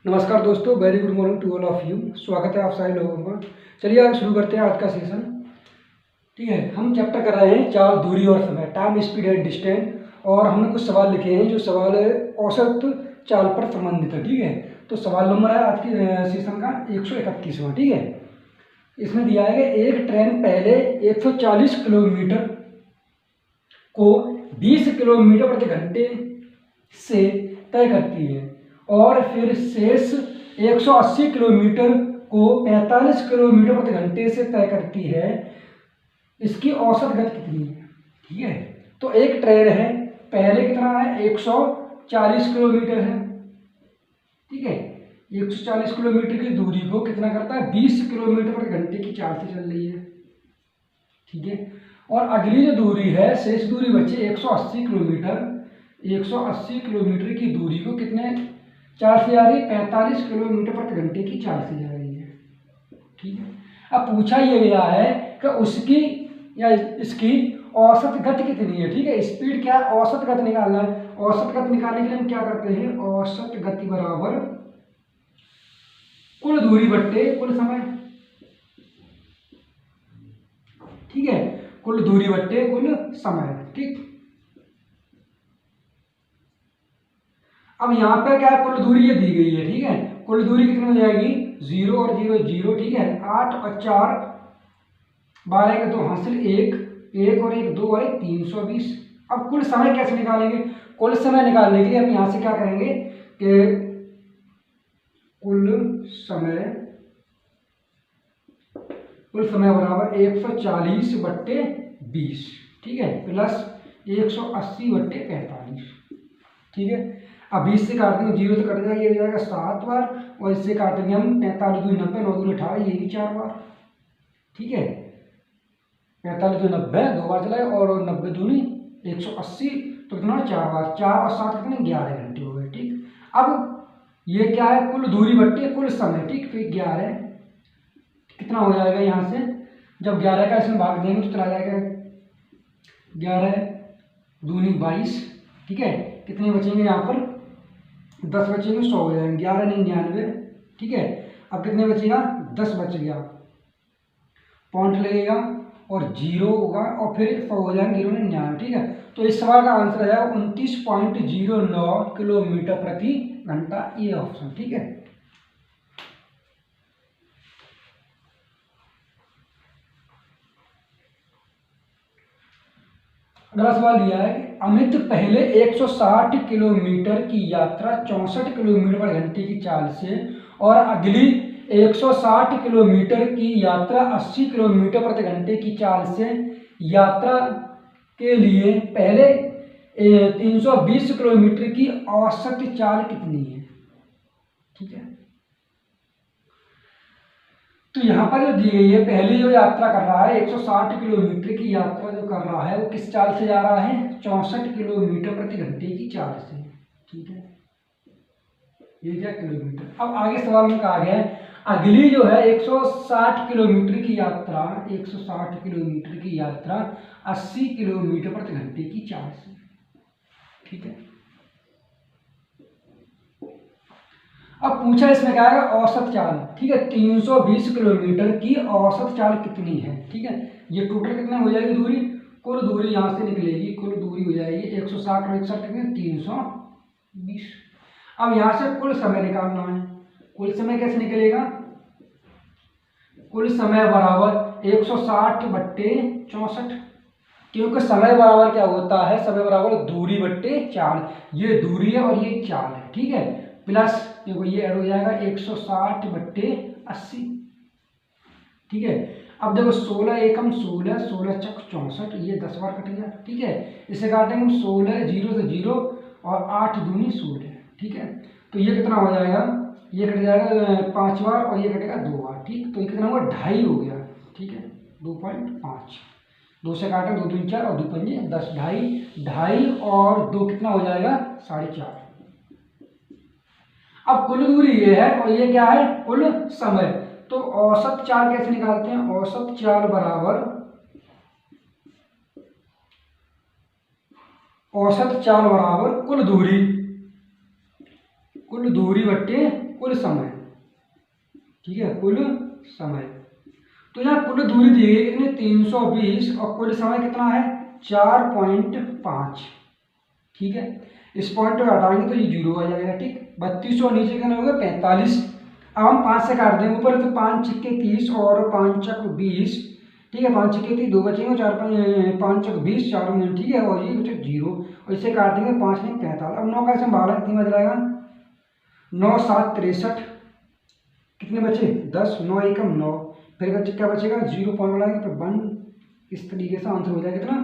नमस्कार दोस्तों, very good morning to all of you. स्वागत है आप सारे लोगों का। चलिए आज शुरू करते हैं आज का सेशन। ठीक है, हम चैप्टर कर रहे हैं चाल, दूरी और समय, टाइम, स्पीड एंड डिस्टेंस। और हमने कुछ सवाल लिखे हैं जो सवाल औसत चाल पर संबंधित है। ठीक है, तो सवाल नंबर है आज के सेशन का 131वां। ठीक है, इसमें दिया है कि एक ट्रेन पहले 140 किलोमीटर को 20 किलोमीटर प्रति घंटे से तय करती है और फिर शेष 180 किलोमीटर को 45 किलोमीटर प्रति घंटे से तय करती है। इसकी औसत गति कितनी है? ठीक है, तो एक ट्रेन है, पहले कितना है? 140 किलोमीटर है। ठीक है, 140 किलोमीटर की दूरी को कितना करता है? 20 किलोमीटर प्रति घंटे की चाल से चल रही है। ठीक है, और अगली जो दूरी है, शेष दूरी बची 180 किलोमीटर। 180 किलोमीटर की दूरी को कितने चाल से जा रही है? 45 किलोमीटर प्रति घंटे की चाल से जा रही है। ठीक है, अब पूछा यह गया है कि उसकी या इसकी औसत गति कितनी है। ठीक है, स्पीड क्या है? औसत गति निकालना है। औसत गति निकालने के लिए हम क्या करते हैं? औसत गति बराबर कुल दूरी बट्टे कुल समय। ठीक है, कुल दूरी बट्टे कुल समय। ठीक, अब यहाँ पे क्या है? कुल दूरी ये दी गई है। ठीक है, कुल दूरी कितनी हो जाएगी? 0 और 0 0। ठीक है, 8 और 4 12 के 2 हासिल 1 1 और 1 2 और 1 320। अब कुल समय कैसे निकालेंगे? कुल समय निकालने के लिए हम यहाँ से क्या करेंगे कि कुल समय बराबर 140 बट्टे 20। ठीक है, प्लस 180 बट्टे 45। ठीक है, अब 20 से काट देंगे, 0 से कट जाएगा, ये हो जाएगा 7 बार, और इससे काटेंगे हम 45 2 90 9 2 18, ये भी 4 बार। ठीक है, 45 2 90 2 बार चलाए, और 90 दूनी 180, तो कितना? 4 बार। 4 और 7 कितने? 11 घंटे हो गए। ठीक, अब ये क्या है? कुल दूरी बट्टे कुल समय। ठीक, फिर 11 कितना हो जाएगा? यहाँ से जब 11 का इसमें भाग देंगे तो चला जाएगा 11 दूनी 22। ठीक है, कितने बचेंगे यहाँ पर? 10 बचेंगे, 100 हो जाएंगे। 11 नहीं 99। ठीक है, अब कितने बचेगा? 10 बच गया, पॉइंट लगेगा और 0 होगा, और फिर 100 हो जाएंगे 0 99। ठीक है, तो इस सवाल का आंसर है 29.09 किलोमीटर प्रति घंटा, ये ऑप्शन। ठीक है, अगला सवाल दिया है कि अमित पहले 160 किलोमीटर की यात्रा 64 किलोमीटर प्रति घंटे की चाल से और अगली 160 किलोमीटर की यात्रा 80 किलोमीटर प्रति घंटे की चाल से यात्रा के लिए पहले 320 किलोमीटर की औसत चाल कितनी है? ठीक है, तो यहाँ पर जो दी गई है, पहली जो यात्रा कर रहा है 160 किलोमीटर की यात्रा जो कर रहा है वो किस चाल से जा रहा है? 64 किलोमीटर प्रति घंटे की चाल से। ठीक है, ये क्या किलोमीटर। अब आगे सवाल में कहा गया है अगली जो है 160 किलोमीटर की यात्रा, 160 किलोमीटर की यात्रा 80 किलोमीटर प्रति घंटे की चाल से। ठीक है, अब पूछा इसमें क्या है? औसत चाल। ठीक है, 320 किलोमीटर की औसत चाल कितनी है? ठीक है, ये टोटल कितना हो जाएगी दूरी? कुल दूरी यहाँ से निकलेगी, कुल दूरी हो जाएगी 160 और 61 कितने? 320। अब यहाँ से कुल समय निकालना है। कुल समय कैसे निकलेगा? कुल समय बराबर 160 बट्टे 64, क्योंकि समय बराबर क्या होता है? समय बराबर दूरी बट्टे चाल। ये दूरी है और ये चाल है। ठीक है, प्लस देखो ये ऐड हो जाएगा 160 बट्टे 80। ठीक है, अब देखो 16 एकम 16, 16 चक 64, ये 10 बार कट गया। ठीक है, इसे काटेंगे हम 16 0 से 0 और 8 दूनी 16। ठीक है, तो ये कितना हो जाएगा? ये कट जाएगा 5 बार और ये कटेगा 2 बार। ठीक, तो ये कितना हुआ? 2.5 हो गया। ठीक है, 2.5, 2 से काटा 2 दूनी 4 और 2 पंजे 10, 2.5 2.5 और 2 कितना हो जाएगा? 4.5। अब कुल दूरी ये है और ये क्या है? कुल समय। तो औसत चाल कैसे निकालते हैं? औसत चाल बराबर कुल दूरी बट्टे कुल समय, ठीक है, कुल समय। तो यहाँ कुल दूरी दी गई कितनी 320 और कुल समय कितना है 4.5, ठीक है। इस पॉइंट पर हटाएंगे तो ये 0 आ जाएगा, ठीक। 32 और नीचे कितना होगा 45। अब हम 5 से काट देंगे ऊपर, तो 5 छिक्के 30 और 5 चक 20, ठीक है। 5 छिक्के 30, 2 बचेंगे, 5 चक 20, 4 में, ठीक है। और ये बचे 0 और इसे काट देंगे 5 में 45। अब 9 का संभाला कितनी बच जाएगा 9 7 63, कितने बचे 10, 9 एकम 9, फिर बच्चे क्या बचेगा 0 पॉइंट बढ़ाएंगे तो 1। इस तरीके से आंसर हो जाएगा कितना,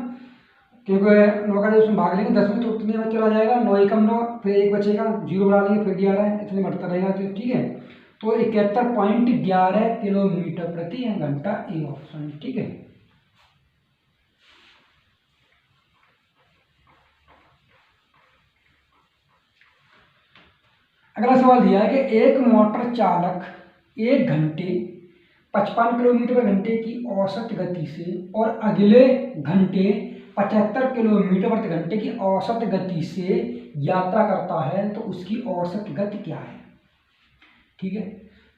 क्योंकि 9 का जब उसमें भाग लेंगे 10 में तो कितने में चला जाएगा 9 एकम 9, फिर 1 बचेगा, 0 बढ़ा लेंगे फिर 11, इतने बढ़ता रहेगा, तो ठीक है। तो 71.11 किलोमीटर प्रति घंटा ए ऑप्शन, ठीक है। अगला सवाल दिया है कि एक मोटर चालक 1 घंटे 55 किलोमीटर प्रति घंटे की औसत गति से और अगले घंटे 75 किलोमीटर प्रति घंटे की औसत गति से यात्रा करता है, तो उसकी औसत गति क्या है, ठीक है।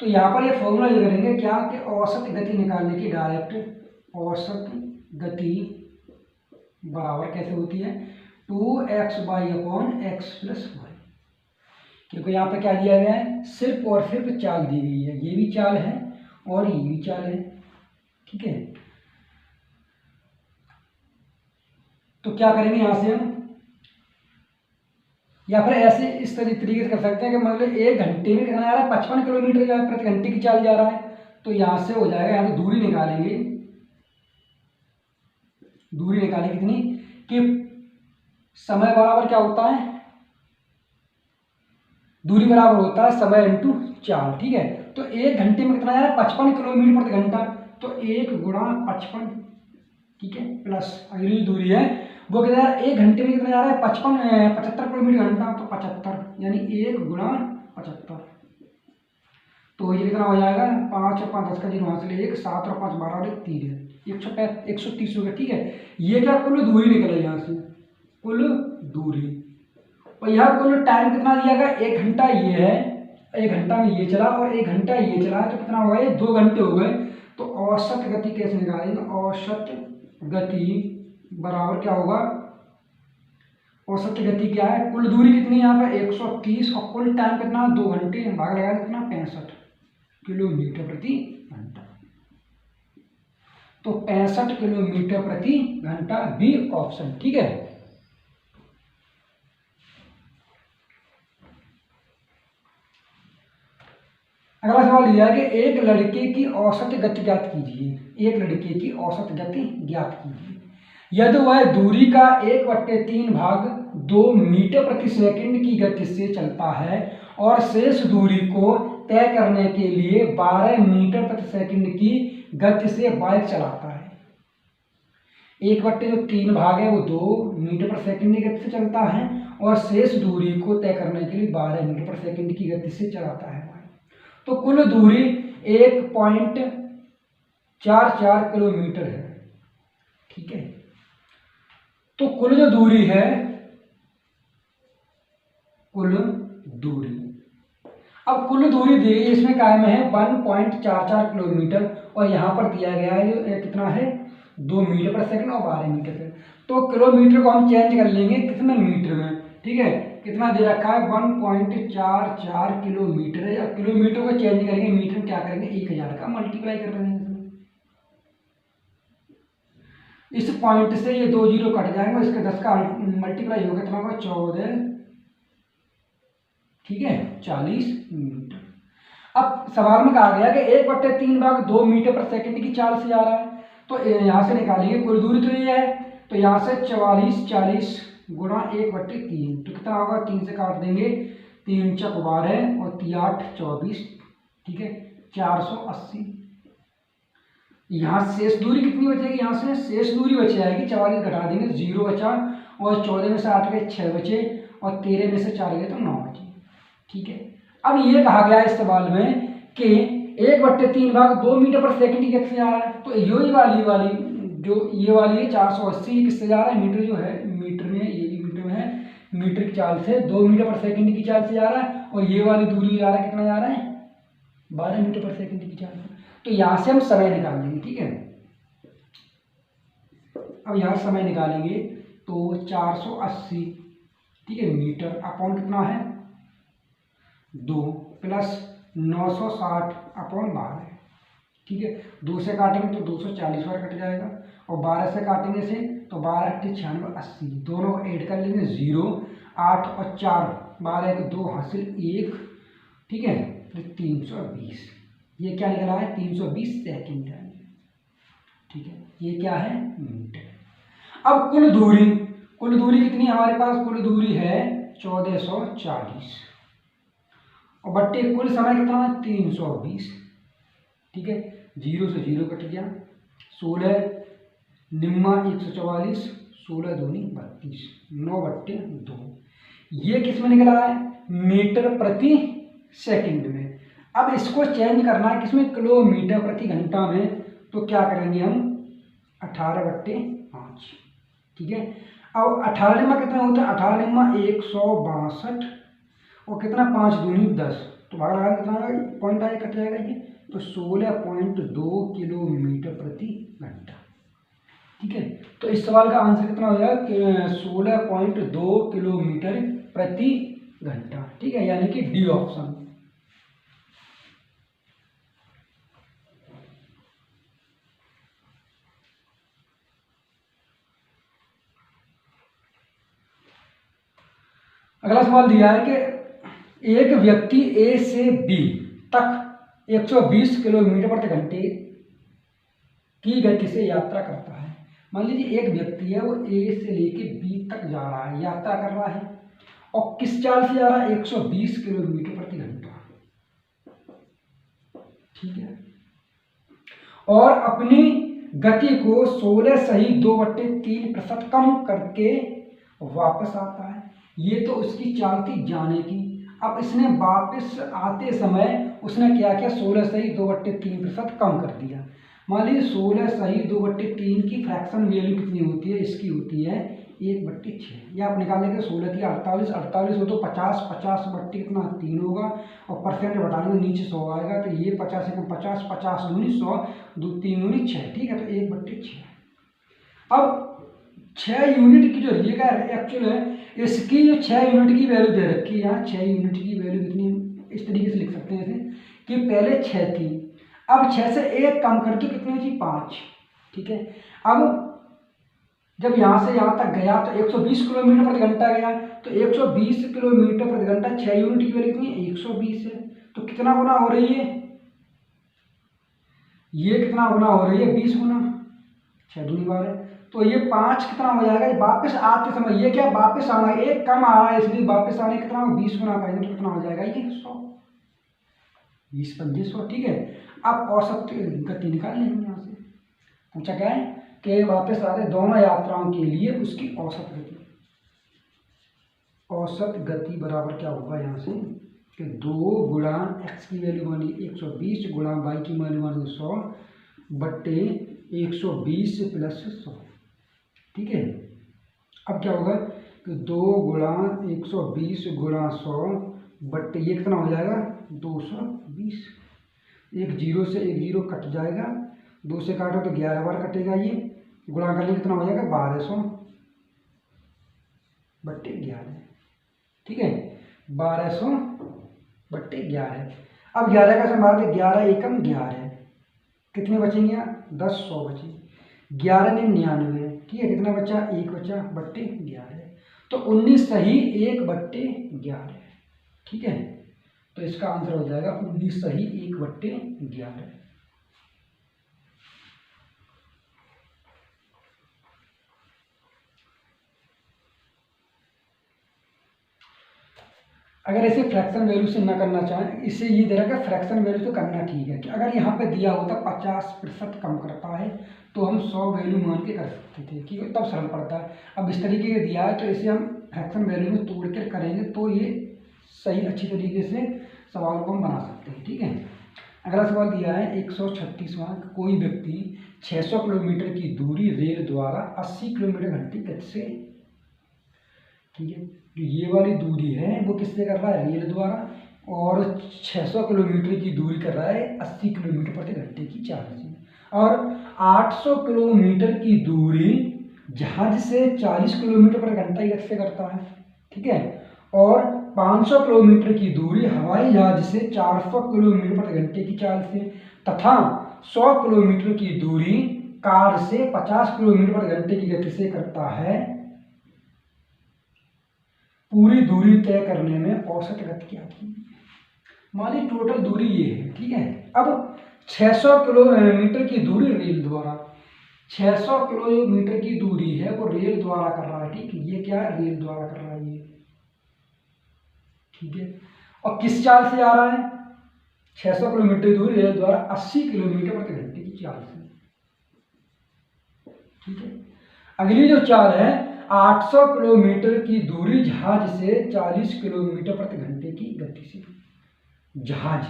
तो यहाँ पर ये फॉर्मूला ये करेंगे क्या कि औसत गति निकालने की, डायरेक्ट औसत गति बराबर कैसे होती है 2x/(x+y), क्योंकि यहाँ पे क्या दिया गया है सिर्फ और सिर्फ चाल दी गई है, ये भी चाल है और ये भी चाल है, ठीक है। तो क्या करेंगे यहाँ से हम, या फिर ऐसे इस तरीके से कर सकते हैं कि मतलब 1 घंटे में कितना जा रहा है 55 किलोमीटर प्रति घंटे की चाल जा रहा है, तो यहाँ से हो जाएगा, यहाँ से दूरी निकालेंगे, दूरी निकालेंगे कितनी कि समय बराबर क्या होता है, दूरी बराबर होता है समय इंटू चाल, ठीक है। तो 1 घंटे में कितना जा रहा है 55 किलोमीटर प्रति घंटा, तो 1 गुणा 55, ठीक है, प्लस अगली दूरी है वो कितना है 1 घंटे में कितना जा रहा है 75 किलोमीटर घंटा, तो 75 यानी 1 गुणा 75। तो ये कितना हो जाएगा 5 और 5 10 का 0 वहाँ से ले 1, 7 और 5 12 और 1 3 है, 130 हो गया, ठीक है। ये क्या कुल दूरी निकले यहाँ से, कुल दूरी, और यहाँ कुल टाइम कितना दिया गया 1 घंटा ये है, 1 घंटा में ये चला और 1 घंटा ये चला, तो कितना हो गया 2 घंटे हो गए। तो औसत गति कैसे निकालेंगे, औसत गति बराबर क्या होगा, औसत गति क्या है, कुल दूरी कितनी है यहाँ पर 130 और कुल टाइम कितना 2 घंटे, भाग लगा कितना 65 किलोमीटर प्रति घंटा, तो 65 किलोमीटर प्रति घंटा बी ऑप्शन, ठीक है। अगला सवाल दिया है कि एक लड़के की औसत गति ज्ञात कीजिए, एक लड़के की औसत गति ज्ञात कीजिए यदि वह दूरी का 1/3 भाग 2 मीटर प्रति सेकंड की गति से चलता है और शेष दूरी को तय करने के लिए 12 मीटर प्रति सेकंड की गति से बाइक चलाता है। 1/3 भाग है वो 2 मीटर प्रति सेकंड की गति से चलता है और शेष दूरी को तय करने के लिए 12 मीटर प्रति सेकंड की गति से चलाता है। तो कुल दूरी 1.44 किलोमीटर है, ठीक है। तो कुल जो दूरी है, कुल दूरी, अब कुल दूरी दी गई इसमें कायम है 1.44 किलोमीटर और यहाँ पर दिया गया है जो कितना है 2 मीटर प्रति सेकंड और 12 मीटर से। तो किलोमीटर को हम चेंज कर लेंगे कितने मीटर में, ठीक है। कितना दे रखा है 1.44 किलोमीटर है, या किलोमीटर को चेंज करेंगे मीटर में क्या करेंगे 1000 का मल्टीप्लाई कर रहे हैं। इस पॉइंट से ये 2 जीरो कट जाएंगे, इसके 10 का मल्टीप्लाई होगा कितना होगा 14, ठीक है 40 मीटर। अब सवाल में कहा गया कि 1/3 भाग 2 मीटर प्रति सेकंड की चाल से जा रहा है, तो यहाँ से निकालेंगे कुल दूरी तो ये है, तो यहाँ से 40 गुणा 1/3, तो कितना होगा 3 से काट देंगे, 3 चक 12 और 3 8 24, ठीक है 480। यहाँ शेष दूरी कितनी बचेगी, यहाँ से शेष दूरी बच जाएगी 44 घटा देंगे 0 बचा, और 14 में से 8 गए 6 बचे, और 13 में से 4 गए तो 9 बचे, ठीक है। अब ये कहा गया इस सवाल में कि 1/3 भाग 2 मीटर प्रति सेकंड की गति से जा रहा है, तो ये वाली जो ये वाली है 480 किससे जा रहा है, मीटर जो है मीटर में, ये भी मीटर में है, मीटर की चाल से 2 मीटर प्रति सेकंड की चाल से जा रहा है, और ये वाली दूरी जा रहा है, कितना जा रहा है 12 मीटर पर सेकंड की चाल से। तो यहाँ से हम समय निकाल लेंगे, ठीक है। अब यहाँ समय निकालेंगे तो 480, ठीक है, मीटर अपॉन कितना है 2 प्लस 960 अपॉन 12, ठीक है। 2 से काटेंगे तो 240 बार कट जाएगा, और 12 से काटेंगे से तो 12 8 96 80, दोनों ऐड कर लेंगे 0, 8 और 4 12 के 2 हासिल 1, ठीक है, तो 320। ये क्या निकला है 320 सेकेंड है, ठीक है। ये क्या है मीटर। अब कुल दूरी कितनी है हमारे पास, कुल दूरी है 1440, और बट्टे कुल समय कितना है 320, ठीक है। 0 से 0 कट गया, 16 निम्मा 144, 16 दूनी 32, 9/2। ये किस में निकला है मीटर प्रति सेकंड में। अब इसको चेंज करना है किसमें किलोमीटर प्रति घंटा में, तो क्या करेंगे हम 18/5, ठीक है। अब 18 निम्मा कितना होता है, 18 निम्मा 162, और कितना 5 दूनी 10, तो भाग लगा कितना पॉइंट आए कट जाएगा ये, तो 16.2 किलोमीटर प्रति घंटा, ठीक है। तो इस सवाल का आंसर कितना हो जाएगा 16.2 किलोमीटर प्रति घंटा, ठीक है, यानी कि डी ऑप्शन। अगला सवाल दिया है कि एक व्यक्ति ए से बी तक 120 किलोमीटर प्रति घंटे की गति से यात्रा करता है। मान लीजिए एक व्यक्ति है, वो ए से लेके बी तक जा रहा है, यात्रा कर रहा है, और किस चाल से जा रहा है 120 किलोमीटर प्रति घंटा, ठीक है। और अपनी गति को 16 सही 2/3% कम करके वापस आता है। ये तो उसकी चाल थी जाने की। अब इसने वापस आते समय उसने क्या किया 16 सही 2/3% कम कर दिया। मान लीजिए 16 सही 2/3 की फ्रैक्शन वैल्यू कितनी होती है, इसकी होती है 1/6। या आप निकालेंगे 16 की 48, 48 हो तो 50, 50 बट्टी कितना 3 होगा, और परसेंट बढ़ाएंगे नीचे 100 आएगा, तो ये 50 से 50, 50 दूनी 100, 2 3 दूनी 6, ठीक है, तो 1/6। अब 6 यूनिट की जो ये का एक्चुअल है, इसकी जो 6 यूनिट की वैल्यू दे रखी है यहाँ, 6 यूनिट की वैल्यू कितनी, इस तरीके से लिख सकते हैं इसे कि पहले 6 थी, अब 6 से 1 कम करके कितनी थी 5, ठीक है। अब जब यहाँ से यहाँ तक गया तो 120 किलोमीटर प्रति घंटा गया, तो 120 किलोमीटर प्रति घंटा 6 यूनिट की वैल्यू कितनी है 120 है, तो कितना गुना हो रही है, ये कितना गुना हो रही है 20 गुना, 6 दूनी 12, तो ये 5 कितना हो जाएगा, वापस आते समय ये क्या वापस आना, एक कम आ रहा है इसलिए वापस आने कितना 20 गुना करेंगे तो कितना हो जाएगा ये 100, 20 पंजे 100, ठीक है। अब औसत गति निकाल लेंगे यहाँ से। पूछा क्या है कि वापस आ रहे दोनों यात्राओं के लिए उसकी औसत गति, औसत गति बराबर क्या होगा यहाँ से कि 2 गुणा x की वैल्यू मानी 120 गुणा y की वैल्यू मानी 100 बट्टे 120 प्लस 100, ठीक है। अब क्या होगा कि 2 गुणा 120 गुणा 100 बट्टे ये कितना हो जाएगा 220, एक जीरो से एक जीरो कट जाएगा, 2 से काटो तो 11 बार कटेगा, ये गुणा करने कितना हो जाएगा 1200 बट्टे 11, ठीक है, 1200 बट्टे 11। अब 11 का समाप्त 11 एकम 11, कितने बचेंगे 10, 100 बचे, 11 ने 99, ठीक है, कितना बचा 1 बचा बट्टे 11, तो 19 सही 1/11, ठीक है। तो इसका आंसर हो जाएगा 19 सही 1/11। अगर इसे फ्रैक्शन वैल्यू से ना करना चाहें, इसे ये दे रखा है फ्रैक्शन वैल्यू से करना ठीक है कि अगर यहाँ पे दिया होता 50% कम करता है तो हम 100 वैल्यू मान के कर सकते थे कि तब सरल पड़ता है। अब इस तरीके से दिया है तो इसे हम फ्रैक्शन वैल्यू में तोड़ कर करेंगे तो ये सही अच्छी तरीके से सवाल को हम बना सकते हैं, ठीक है। अगला सवाल दिया है 136वां, कोई व्यक्ति 600 किलोमीटर की दूरी रेल द्वारा 80 किलोमीटर घंटे गति से, ठीक है, जो ये वाली दूरी है वो किससे कर रहा है रेल द्वारा, और 600 किलोमीटर की दूरी कर रहा है 80 किलोमीटर प्रति घंटे की चाल से, और 800 किलोमीटर की दूरी जहाज से 40 किलोमीटर प्रति घंटा की गति से करता है, ठीक है, और 500 किलोमीटर की दूरी हवाई जहाज से 400 किलोमीटर प्रति घंटे की चाल से, तथा 100 किलोमीटर की दूरी कार से 50 किलोमीटर प्रति घंटे की गति से करता है। पूरी दूरी तय करने में औसत गति क्या थी? मान ली टोटल दूरी ये है, ठीक है। अब 600 किलोमीटर की दूरी रेल द्वारा, 600 किलोमीटर की दूरी है वो रेल द्वारा कर रहा है, ठीक है, ये क्या है, रेल द्वारा कर रहा है ये, ठीक है। और किस चाल से आ रहा है? 600 किलोमीटर की दूरी रेल द्वारा 80 किलोमीटर प्रति घंटे की चाल से, ठीक है। अगली जो चाल है 800 किलोमीटर की दूरी जहाज से 40 किलोमीटर प्रति घंटे की गति से, जहाज,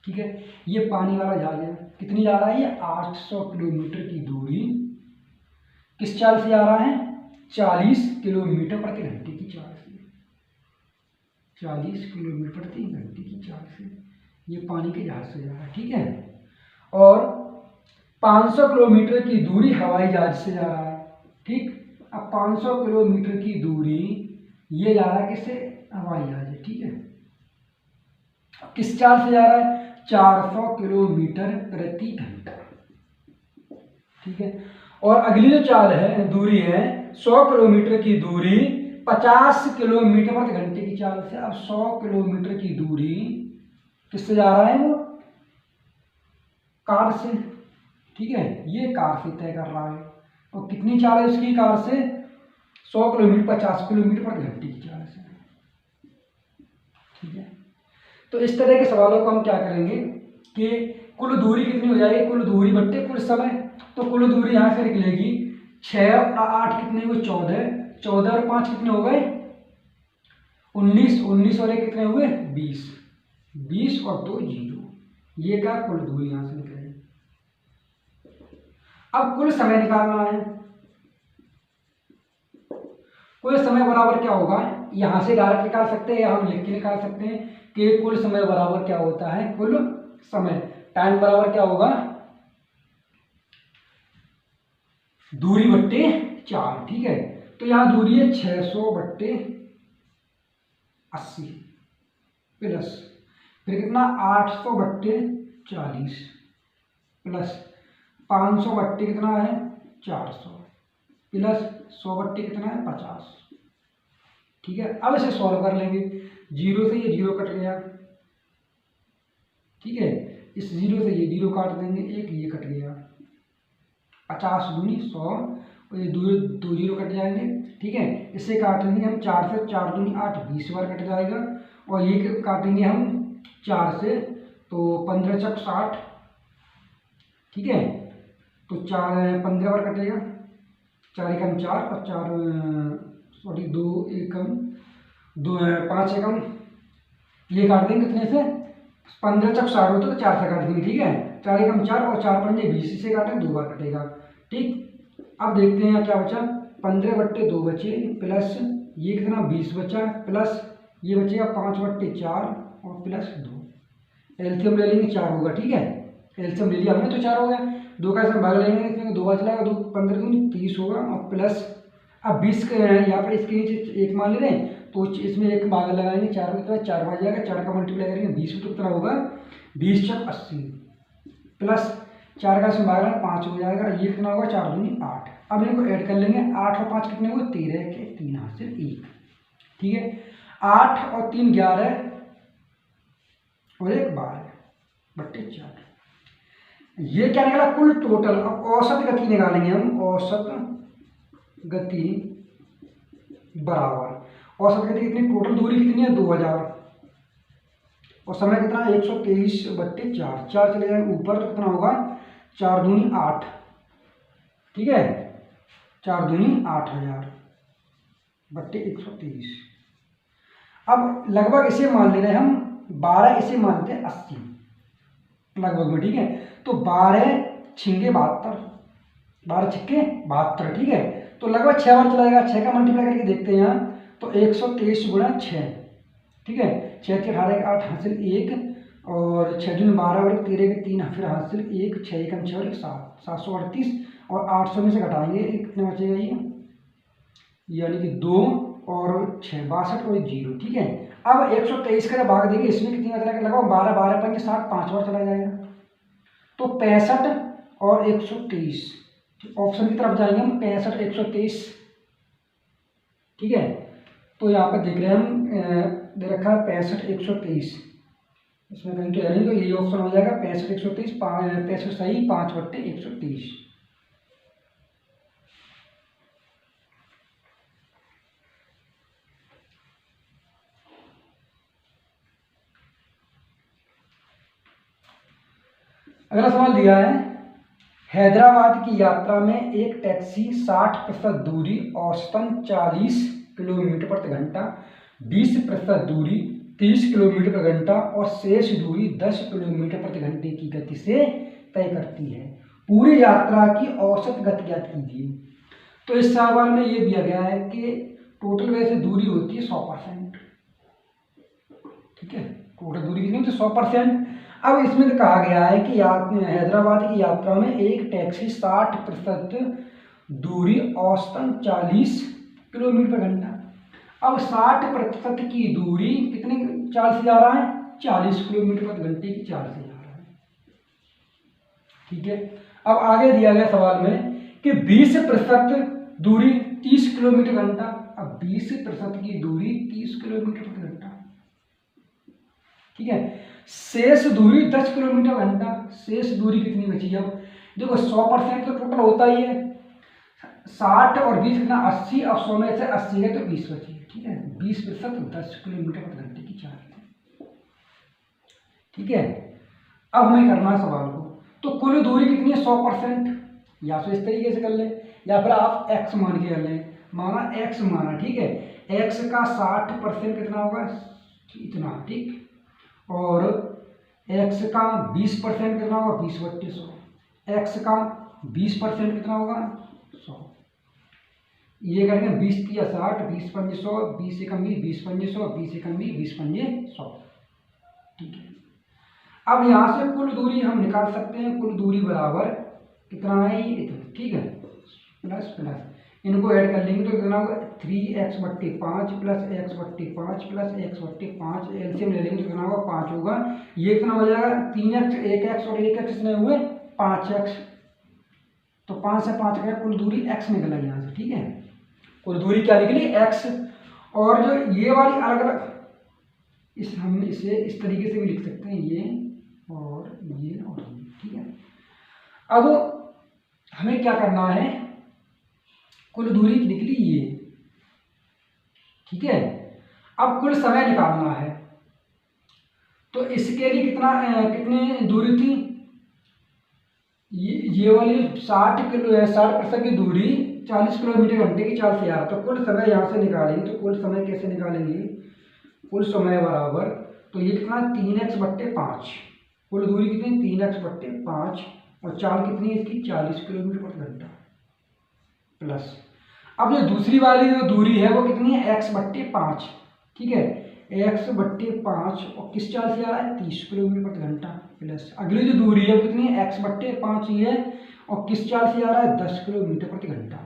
ठीक है, ये पानी वाला जहाज है, कितनी जा रहा है ये 800 किलोमीटर की दूरी किस चाल से आ रहा है? 40 किलोमीटर प्रति घंटे की चाल से, 40 किलोमीटर प्रति घंटे की चाल से ये पानी के जहाज से जा रहा है, ठीक है। और 500 किलोमीटर की दूरी हवाई जहाज से जा रहा है, ठीक। अब 500 किलोमीटर की दूरी ये जा रहा है किससे? हवाई जहाज है, ठीक है। किस चाल से जा रहा है? 400 किलोमीटर प्रति घंटा, ठीक है। और अगली जो चाल है दूरी है 100 किलोमीटर की दूरी 50 किलोमीटर प्रति घंटे की चाल से। अब 100 किलोमीटर की दूरी किससे जा रहा है? वो कार से, ठीक है, ये कार से तय कर रहा है। और कितनी चाल है उसकी कार से? 100 किलोमीटर 50 किलोमीटर प्रति घंटे की चाल से, ठीक है। तो इस तरह के सवालों को हम क्या करेंगे कि कुल दूरी कितनी हो जाएगी, कुल दूरी बट्टे कुल समय। तो कुल दूरी यहाँ से निकलेगी 6 और 8 कितने हुए? 14, 14 और 5 कितने हो गए? 19, 19 और 1 कितने हुए? 20, 20 और 2 0, ये क्या कुल दूरी यहाँ से निकलेगी। अब कुल समय निकालना है। कुल समय बराबर क्या होगा? यहां से डायरेक्ट निकाल सकते हैं या हम लिख के निकाल सकते हैं कि कुल समय बराबर क्या होता है? कुल समय टाइम बराबर क्या होगा? दूरी बट्टे 4, ठीक है। तो यहां दूरी है 600 बट्टे 80 प्लस फिर कितना 800 बट्टे 40 प्लस 500 बट्टे कितना है 400 प्लस 100 बट्टे कितना है 50, ठीक है। अब इसे सॉल्व कर लेंगे। 0 से ये 0 कट गया, ठीक है, इस 0 से ये 0 काट देंगे, एक ये कट गया, 50 दूनी 100 और ये 2 0 कट जाएंगे, ठीक है। इसे काटेंगे हम 4 से, 4 दूनी 8, 20 बार कट जाएगा। और ये काटेंगे हम 4 से, तो 15 चक 60, ठीक है। तो 4 15 बार कटेगा, 4 एकम 4 और 4 2 एकम 2 5 एकम, ये काट देंगे कितने से? 15 चक 60 होता है तो 4 से काट देंगे, ठीक है। 4 एकम 4 और 4 पंजे 20 से काटें, 2 बार कटेगा, ठीक। अब देखते हैं क्या बचा। 15 बट्टे 2 बचे प्लस ये कितना 20 बचा प्लस ये बचेगा 5 बट्टे 4 और प्लस 2। एलसीएम ले लेंगे 4 होगा, ठीक है। एलसीएम ले लिया हमने तो 4 हो गया। 2 का इसमें भाग लेंगे, इसमें 2 बार चलाएगा, 2 15 दूनी 30 होगा और प्लस अब 20 यहाँ पर इसके नीचे 1 मान ले रहे हैं तो इसमें 1 भाग लगाएंगे, 4 के बाद 4 बार जाएगा, 4 का मल्टीप्लाई करेंगे 20 तो कितना होगा 20 चक 80 प्लस 4 का इसमें भाग लेना 5 हो जाएगा, ये कितना होगा 4 दूनी 8। अब इनको ऐड कर लेंगे, 8 और 5 कितने हुए 13 के 3 हाथ से 1, ठीक है। 8 और 3 11 और 1 12 बट्टे 4, ये क्या निकला कुल टोटल। अब औसत गति निकालेंगे हम, औसत गति बराबर औसत गति कितनी, टोटल दूरी कितनी है 2000 और समय कितना 123 बट्टे 4, 4 चले जाएंगे ऊपर तो कितना होगा 4 दूनी 8, ठीक है, 4 दूनी 8000 बट्टे 123। अब लगभग इसे मान ले रहे हैं हम 12, इसे मानते हैं 80 लगभग में, ठीक है। तो 12 छिंगे 72, 12 छिक्के 72, ठीक है। तो लगभग 6 बार चलाएगा, 6 का मल्टीप्लाई करके देखते हैं यहाँ तो 123 गुणा 6, ठीक है। 6 के 18 के 8 हासिल 1 और 6 दूनी 12 और 13 के 3 फिर हासिल 1, 6 एकम 6 और 7, 738 और 800 में से घटाएंगे कितना बचेगा ये, यानी कि 2 और 6 62 और 0। ठीक है, अब 123 का भाग देंगे, इसमें कितनी मात्रा लगाओ, 12 12 पंजे 60, 5 बार चला जाएगा, तो 65 और 123, ऑप्शन की तरफ जाएंगे हम, 65 123। ठीक है, तो यहाँ पर देख रहे हैं हम दे रखा है 65 123, इसमें कहीं तो नहीं, तो यही ऑप्शन हो जाएगा 65 123, 65 सही 5/123। अगला सवाल दिया है, हैदराबाद की यात्रा में एक टैक्सी 60% दूरी औसतन 40 किलोमीटर प्रति घंटा, 20% दूरी 30 किलोमीटर प्रति घंटा और शेष दूरी 10 किलोमीटर प्रति घंटे की गति से तय करती है। पूरी यात्रा की औसत गति ज्ञात कीजिए। तो इस सवाल में ये दिया गया है कि टोटल वैसे दूरी होती है 100%। ठीक है, टोटल दूरी कितनी होती है 100%। अब इसमें तो कहा गया है कि हैदराबाद की यात्रा में एक टैक्सी 60% दूरी औसतन 40 किलोमीटर घंटा। अब 60% की दूरी कितने चाल से जा रहा है, 40 किलोमीटर प्रति घंटे की चाल से जा रहा है। ठीक है, अब आगे दिया गया सवाल में कि 20% दूरी 30 किलोमीटर घंटा। अब 20% की दूरी 30 किलोमीटर प्रति घंटा। ठीक है, शेष दूरी 10 किलोमीटर घंटा। शेष दूरी कितनी बची? अब देखो 100% तो टोटल होता ही है, 60 और 20 कितना 80, अब 100 में से 80 है तो 20 बची है। ठीक है, 20% 10 किलोमीटर प्रति घंटे की चाल है। ठीक है, अब हमें करना है सवाल को, तो कुल दूरी कितनी है 100%, या तो इस तरीके से कर ले या फिर आप x मान के कर लें। माना x माना, ठीक है, x का 60% कितना होगा, इतना। ठीक, और x का 20% कितना होगा, 20/100। x का 20% कितना होगा, 100। ये करेंगे 20 या 60, 20 पंजे 100, 20 एकम 20, 20 पंजे 100, 20 एकम 20, 20 पंजे 100। ठीक है, अब यहाँ से कुल दूरी हम निकाल सकते हैं। कुल दूरी बराबर कितना है, ये इतना। ठीक है, प्लस प्लस इनको ऐड कर लेंगे तो कितना होगा, 3x/5 plus x/5 plus x/5, LCM ले लेंगे तो कितना होगा, 5 होगा। ये कितना हो जाएगा, 3x, 1x और 1x कितने हुए, 5x। तो 5 से 5 का कुल दूरी x निकला यहाँ से। ठीक है, कुल दूरी क्या निकली, x। और जो ये वाली अलग अलग, हम इसे इस तरीके से भी लिख सकते हैं, ये और ये और ये। ठीक है, अब हमें क्या करना है, कुल दूरी निकली ये। ठीक है, अब कुल समय निकालना है, तो इसके लिए कितनी दूरी थी, ये वाली 60% की दूरी 40 किलोमीटर घंटे की चाल से आ रहा, तो कुल समय यहाँ से निकालेंगे। तो कुल समय कैसे निकालेंगे, कुल समय बराबर, तो ये कितना 3x/5, कुल दूरी कितनी 3x/5 और चाल कितनी है इसकी 40 किलोमीटर प्रति घंटा, प्लस अब जो दूसरी वाली जो दूरी है वो कितनी है, x/5। ठीक है, x/5 और किस चाल से आ रहा है, 30 किलोमीटर प्रति घंटा, प्लस अगली जो दूरी है वो कितनी है, x/5 ही है और किस चाल से आ रहा है, 10 किलोमीटर प्रति घंटा।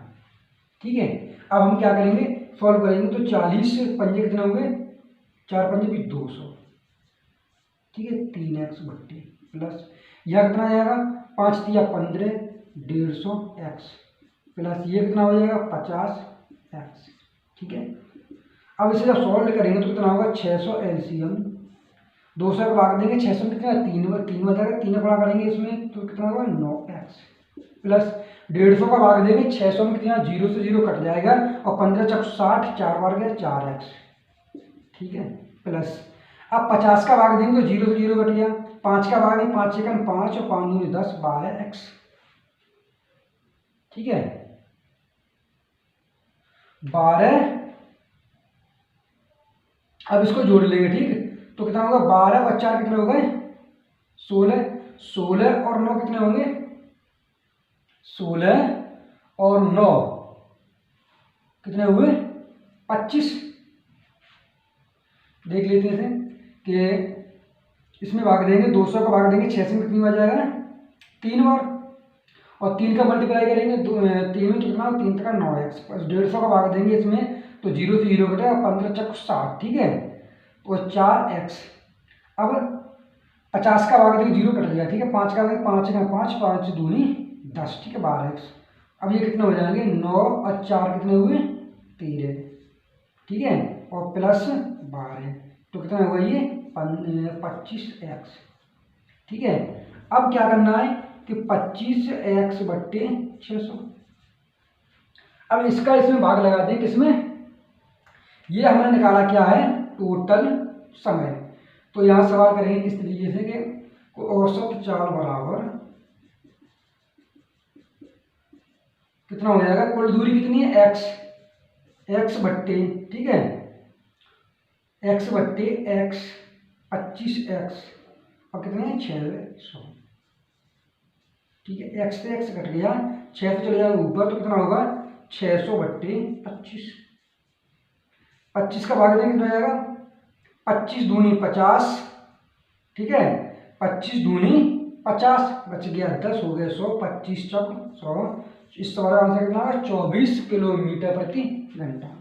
ठीक है, अब हम क्या करेंगे, सॉल्व करेंगे, तो 40 पंजे कितने होंगे, 4 पंजे भी 200। ठीक है, 3x/, प्लस यह कितना आएगा, 5 तिया 15, 150x, प्लस ये कितना हो जाएगा 50x। ठीक है, अब इसे जब सॉल्व करेंगे तो कितना होगा, 600 एलसीएम, 200 का भाग देंगे 600 में कितना, 3 बचेगा, 3 गुणा करेंगे इसमें तो कितना होगा 9x, प्लस 150 का भाग देंगे 600 में कितना, 0 से 0 कट जाएगा और 15 चक 60, 4 बार गया 4x। ठीक है, प्लस अब 50 का भाग देंगे तो 0 से 0 कट गया, 5 का भाग देंगे 5 एकम 5 और 5 दूनी 10, 12x। ठीक है, 12, अब इसको जोड़ लेंगे। ठीक, तो कितना होगा, 12 और 4 कितने हो गए, 16, 16 और 9 कितने होंगे, 16 और 9 कितने हुए, 25। देख लेते हैं, कि इसमें भाग देंगे 200 का भाग देंगे 6 से कितनी बार जाएगा 3 बार, और 3 का मल्टीप्लाई करेंगे 3 में तो कितना 3 तक 9x, 150 का भाग देंगे इसमें तो 0 से 0 कटेगा 15 चक 60, ठीक है, तो 4x। अब 50 का भाग देंगे 0 कट गया, ठीक है, 5 का 5 का 5, 5 दूनी 10, ठीक है, 12x। अब ये कितने हो जाएंगे 9 और 4 कितने हुए 13, ठीक है, और प्लस 12, तो कितना होगा ये 25x, ठीक है। अब क्या करना है कि 25x बट्टे 600। अब इसका इसमें भाग लगाते हैं किसमें, ये हमने निकाला क्या है टोटल समय। तो यहाँ सवाल करेंगे किस तरीके से कि औसत चाल बराबर कितना हो जाएगा, कुल दूरी कितनी है x बट्टे, ठीक है, x बट्टे x 25x और कितने 600, ठीक है, x से x कट गया 6 से चले जाएगा ऊपर तो कितना होगा 600 बट्टे 25, 25 का भाग देंगे कितना हो जाएगा 25 दूनी 50, ठीक है, 25 दूनी 50, बच गया 10, हो गया 100, 25 चौक 100, इस सवाल का आंसर कितना होगा 24 किलोमीटर प्रति घंटा।